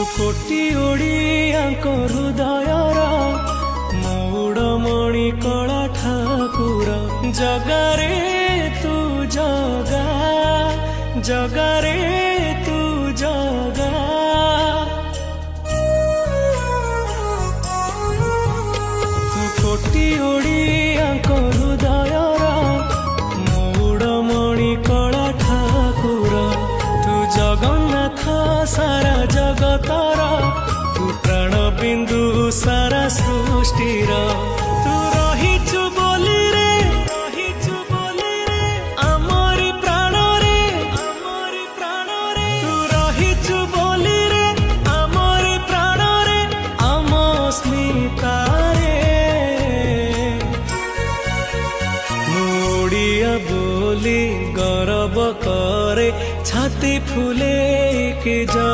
कोटी ओडियाଙ୍କ हृदयर मौड़मणि कला ठाकुर जगारे तू जगा जगारे तू जगा तू कोटी ओडियाଙ୍କ हृदयर मौड़मणि कला ठाकुर तू जगन्नाथ सारा जगतर तू प्राण बिंदु सारा सृष्टिर तू रहिचु बोली रे आमरी प्राण रे तू रहिचु बोली रे आमरी प्राण रे आम स्मिता रे मोड़िया बोली गौरव करे छाती फूले के जा